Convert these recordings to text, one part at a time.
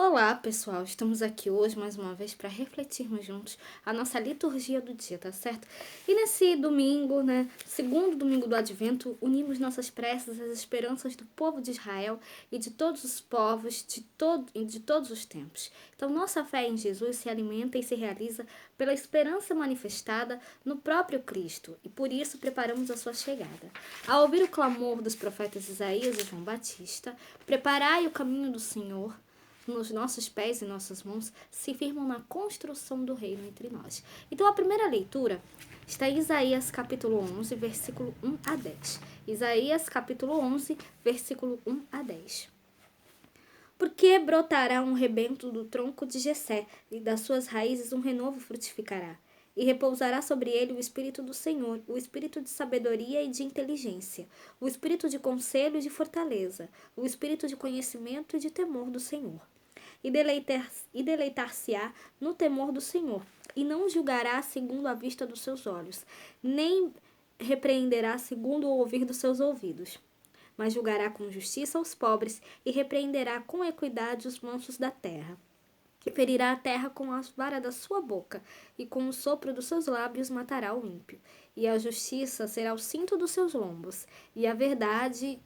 Olá, pessoal! Estamos aqui hoje mais uma vez para refletirmos juntos a nossa liturgia do dia, tá certo? E nesse domingo, segundo domingo do Advento, unimos nossas preces às esperanças do povo de Israel e de todos os povos de todos os tempos. Então, nossa fé em Jesus se alimenta e se realiza pela esperança manifestada no próprio Cristo e por isso preparamos a sua chegada. Ao ouvir o clamor dos profetas Isaías e João Batista, preparai o caminho do Senhor, nos nossos pés e nossas mãos se firmam na construção do reino entre nós. Então, a primeira leitura está em Isaías capítulo 11, versículo 1 a 10. Isaías capítulo 11, versículo 1 a 10. Porque brotará um rebento do tronco de Jessé, e das suas raízes um renovo frutificará. E repousará sobre ele o Espírito do Senhor, o Espírito de sabedoria e de inteligência, o Espírito de conselho e de fortaleza, o Espírito de conhecimento e de temor do Senhor. E deleitar-se-á no temor do Senhor, e não julgará segundo a vista dos seus olhos, nem repreenderá segundo o ouvir dos seus ouvidos, mas julgará com justiça os pobres e repreenderá com equidade os mansos da terra. E ferirá a terra com a vara da sua boca, e com o sopro dos seus lábios matará o ímpio. E a justiça será o cinto dos seus lombos, e a verdade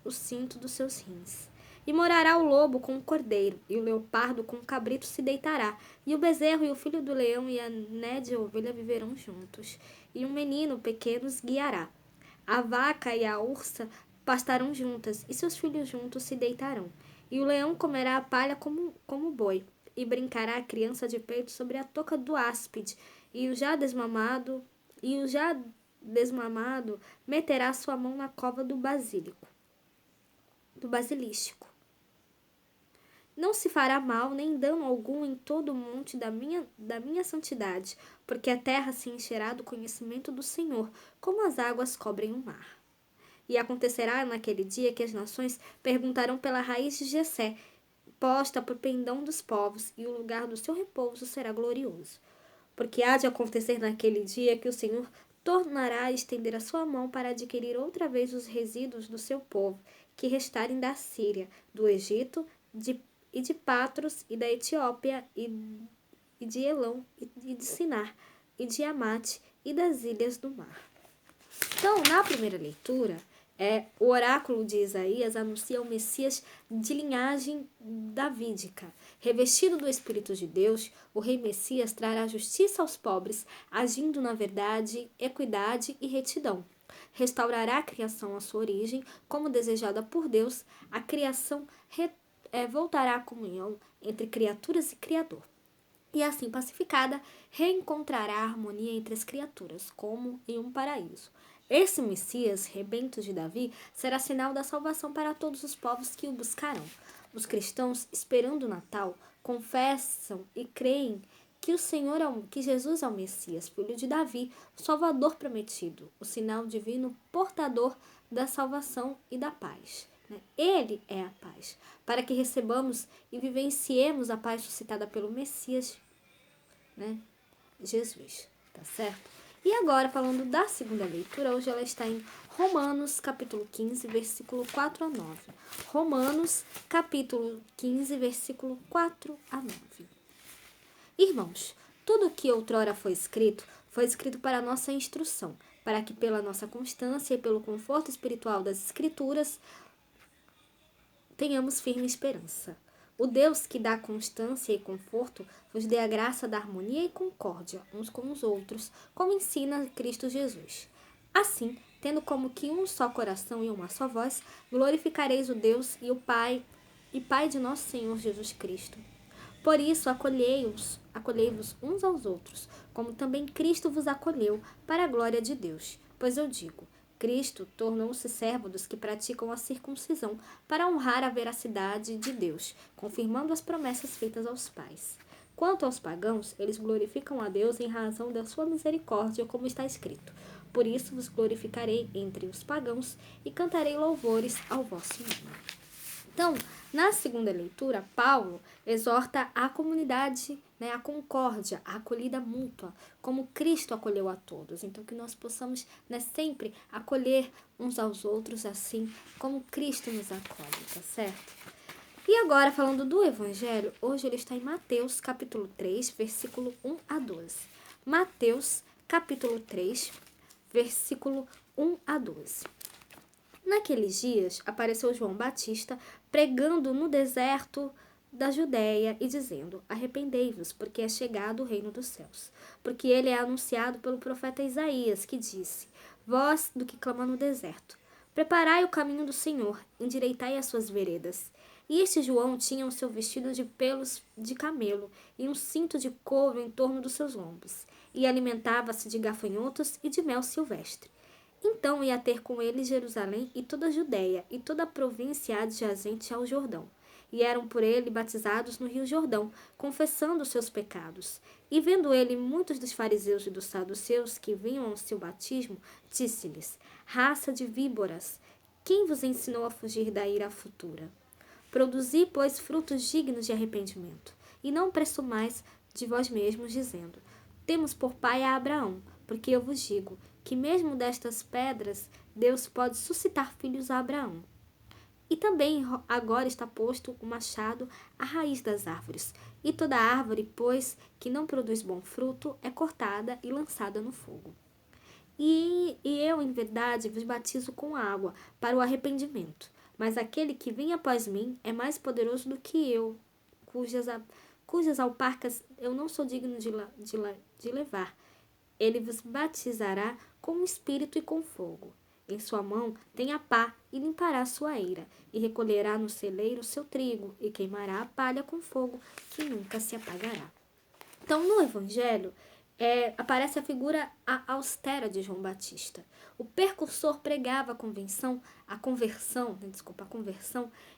o cinto dos seus rins. E morará o lobo com o cordeiro, e o leopardo com o cabrito se deitará, e o bezerro e o filho do leão e a nédia ovelha viverão juntos, e um menino pequeno os guiará. A vaca e a ursa pastarão juntas, e seus filhos juntos se deitarão. E o leão comerá a palha como boi, e brincará a criança de peito sobre a toca do áspide, e o já desmamado meterá sua mão na cova do basilisco. Não se fará mal nem dano algum em todo o monte da minha santidade, porque a terra se encherá do conhecimento do Senhor, como as águas cobrem o mar. E acontecerá naquele dia que as nações perguntarão pela raiz de Jessé, posta por pendão dos povos, e o lugar do seu repouso será glorioso. Porque há de acontecer naquele dia que o Senhor tornará a estender a sua mão para adquirir outra vez os resíduos do seu povo, que restarem da Síria, do Egito, de Patros, e da Etiópia, e de Elão, e de Sinar, e de Amate, e das ilhas do mar. Então, na primeira leitura, o oráculo de Isaías anuncia o Messias de linhagem davídica. Revestido do Espírito de Deus, o rei Messias trará justiça aos pobres, agindo na verdade, equidade e retidão. Restaurará a criação à sua origem, como desejada por Deus. A criação voltará à comunhão entre criaturas e Criador. E assim pacificada, reencontrará a harmonia entre as criaturas, como em um paraíso. Esse Messias, rebento de Davi, será sinal da salvação para todos os povos que o buscarão. Os cristãos, esperando o Natal, confessam e creem que Jesus é o Messias, filho de Davi, o Salvador prometido, o sinal divino portador da salvação e da paz. Ele é a paz, para que recebamos e vivenciemos a paz suscitada pelo Messias, Jesus, tá certo? E agora, falando da segunda leitura, hoje ela está em Romanos, capítulo 15, versículo 4 a 9. Romanos, capítulo 15, versículo 4 a 9. Irmãos, tudo o que outrora foi escrito para a nossa instrução, para que pela nossa constância e pelo conforto espiritual das Escrituras tenhamos firme esperança. O Deus que dá constância e conforto vos dê a graça da harmonia e concórdia uns com os outros, como ensina Cristo Jesus. Assim, tendo como que um só coração e uma só voz, glorificareis o Deus e o Pai de nosso Senhor Jesus Cristo. Por isso, acolhei-vos uns aos outros, como também Cristo vos acolheu, para a glória de Deus. Pois eu digo, Cristo tornou-se servo dos que praticam a circuncisão, para honrar a veracidade de Deus, confirmando as promessas feitas aos pais. Quanto aos pagãos, eles glorificam a Deus em razão da sua misericórdia, como está escrito. Por isso vos glorificarei entre os pagãos e cantarei louvores ao vosso nome. Então, na segunda leitura, Paulo exorta a comunidade, a concórdia, a acolhida mútua, como Cristo acolheu a todos. Então, que nós possamos sempre acolher uns aos outros, assim como Cristo nos acolhe, tá certo? E agora, falando do Evangelho, hoje ele está em Mateus, capítulo 3, versículo 1 a 12. Mateus, capítulo 3, versículo 1 a 12. Naqueles dias, apareceu João Batista pregando no deserto da Judéia e dizendo: Arrependei-vos, porque é chegado o reino dos céus. Porque ele é anunciado pelo profeta Isaías, que disse: Voz do que clama no deserto, preparai o caminho do Senhor, endireitai as suas veredas. E este João tinha o seu vestido de pelos de camelo e um cinto de couro em torno dos seus lombos, e alimentava-se de gafanhotos e de mel silvestre. Então ia ter com ele Jerusalém e toda a Judéia e toda a província adjacente ao Jordão. E eram por ele batizados no rio Jordão, confessando os seus pecados. E vendo ele muitos dos fariseus e dos saduceus que vinham ao seu batismo, disse-lhes: Raça de víboras, quem vos ensinou a fugir da ira futura? Produzi, pois, frutos dignos de arrependimento, e não presumais de vós mesmos, dizendo: Temos por pai a Abraão, porque eu vos digo que mesmo destas pedras Deus pode suscitar filhos a Abraão. E também agora está posto o machado à raiz das árvores, e toda árvore, pois, que não produz bom fruto, é cortada e lançada no fogo. E eu, em verdade, vos batizo com água para o arrependimento. Mas aquele que vem após mim é mais poderoso do que eu, cujas alparcas eu não sou digno de levar. Ele vos batizará com o Espírito e com fogo. Em sua mão tem a pá e limpará sua eira, e recolherá no celeiro seu trigo, e queimará a palha com fogo, que nunca se apagará. Então, no Evangelho, aparece a figura austera de João Batista. O precursor pregava a conversão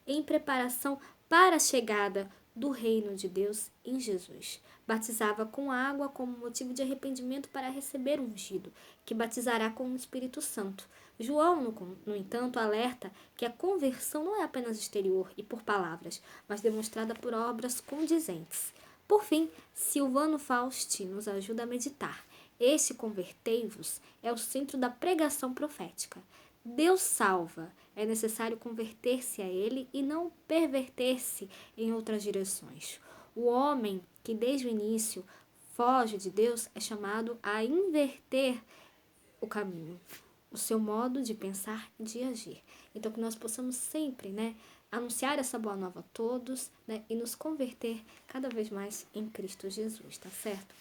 em preparação para a chegada do reino de Deus em Jesus. Batizava com água como motivo de arrependimento para receber o ungido, que batizará com o Espírito Santo. João, no entanto, alerta que a conversão não é apenas exterior e por palavras, mas demonstrada por obras condizentes. Por fim, Silvano Fausti nos ajuda a meditar. Esse convertei-vos é o centro da pregação profética. Deus salva, é necessário converter-se a Ele e não perverter-se em outras direções. O homem que desde o início foge de Deus é chamado a inverter o caminho, o seu modo de pensar e de agir. Então, que nós possamos sempre, anunciar essa boa nova a todos, e nos converter cada vez mais em Cristo Jesus, tá certo?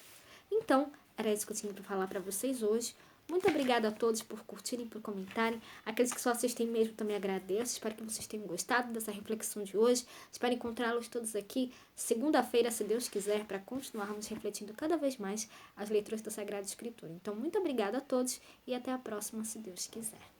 Então, era isso que eu tinha para falar para vocês hoje. Muito obrigada a todos por curtirem, por comentarem. Aqueles que só assistem mesmo também agradeço. Espero que vocês tenham gostado dessa reflexão de hoje. Espero encontrá-los todos aqui segunda-feira, se Deus quiser, para continuarmos refletindo cada vez mais as leituras da Sagrada Escritura. Então, muito obrigada a todos e até a próxima, se Deus quiser.